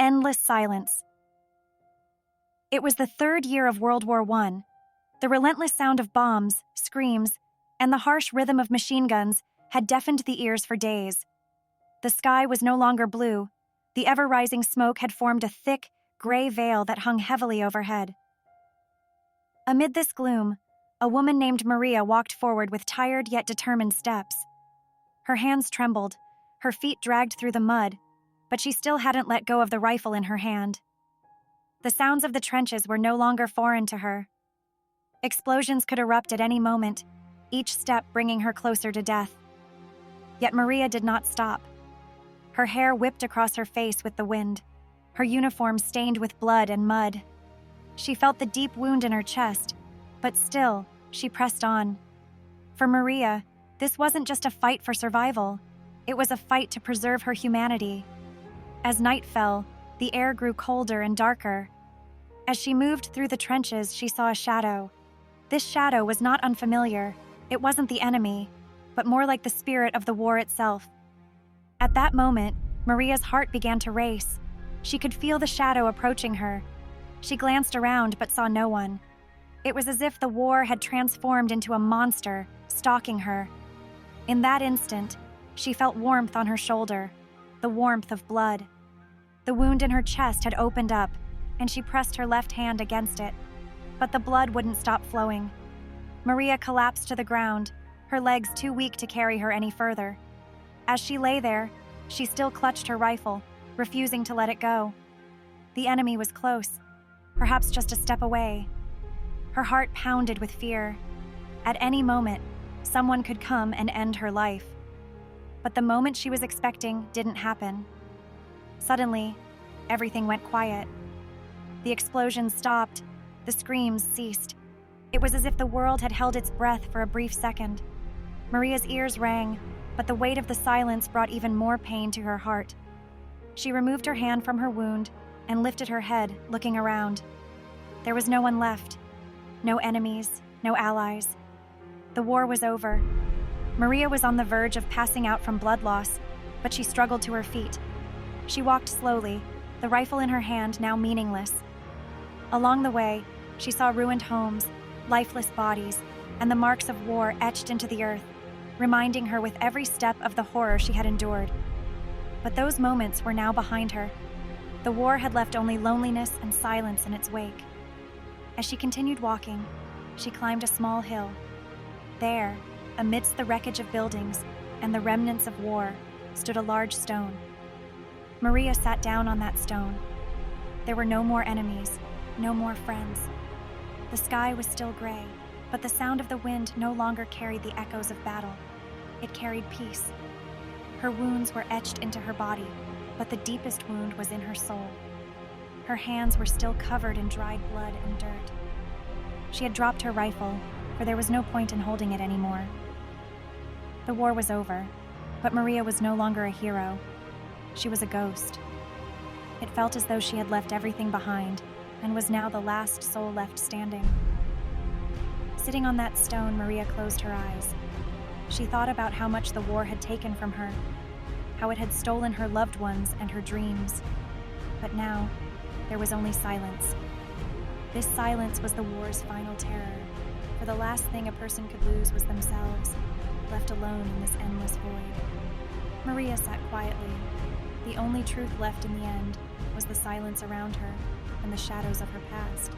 endless silence. It was the third year of World War I. The relentless sound of bombs, screams, and the harsh rhythm of machine guns had deafened the ears for days. The sky was no longer blue. The ever-rising smoke had formed a thick, gray veil that hung heavily overhead. Amid this gloom, a woman named Maria walked forward with tired yet determined steps. Her hands trembled, her feet dragged through the mud, but she still hadn't let go of the rifle in her hand. The sounds of the trenches were no longer foreign to her. Explosions could erupt at any moment, each step bringing her closer to death. Yet Maria did not stop. Her hair whipped across her face with the wind, her uniform stained with blood and mud. She felt the deep wound in her chest, but still, she pressed on. For Maria, this wasn't just a fight for survival. It was a fight to preserve her humanity. As night fell, the air grew colder and darker. As she moved through the trenches, she saw a shadow. This shadow was not unfamiliar. It wasn't the enemy, but more like the spirit of the war itself. At that moment, Maria's heart began to race. She could feel the shadow approaching her. She glanced around but saw no one. It was as if the war had transformed into a monster, stalking her. In that instant, she felt warmth on her shoulder, the warmth of blood. The wound in her chest had opened up, and she pressed her left hand against it. But the blood wouldn't stop flowing. Maria collapsed to the ground, her legs too weak to carry her any further. As she lay there, she still clutched her rifle, refusing to let it go. The enemy was close, perhaps just a step away. Her heart pounded with fear. At any moment, someone could come and end her life. But the moment she was expecting didn't happen. Suddenly, everything went quiet. The explosions stopped, the screams ceased. It was as if the world had held its breath for a brief second. Maria's ears rang, but the weight of the silence brought even more pain to her heart. She removed her hand from her wound and lifted her head, looking around. There was no one left. No enemies, no allies. The war was over. Maria was on the verge of passing out from blood loss, but she struggled to her feet. She walked slowly, the rifle in her hand now meaningless. Along the way, she saw ruined homes, lifeless bodies, and the marks of war etched into the earth, reminding her with every step of the horror she had endured. But those moments were now behind her. The war had left only loneliness and silence in its wake. As she continued walking, she climbed a small hill. There, amidst the wreckage of buildings and the remnants of war, stood a large stone. Maria sat down on that stone. There were no more enemies, no more friends. The sky was still gray, but the sound of the wind no longer carried the echoes of battle. It carried peace. Her wounds were etched into her body, but the deepest wound was in her soul. Her hands were still covered in dried blood and dirt. She had dropped her rifle, for there was no point in holding it anymore. The war was over, but Maria was no longer a hero. She was a ghost. It felt as though she had left everything behind and was now the last soul left standing. Sitting on that stone, Maria closed her eyes. She thought about how much the war had taken from her, how it had stolen her loved ones and her dreams. But now, there was only silence. This silence was the war's final terror, for the last thing a person could lose was themselves, left alone in this endless void. Maria sat quietly. The only truth left in the end was the silence around her and the shadows of her past.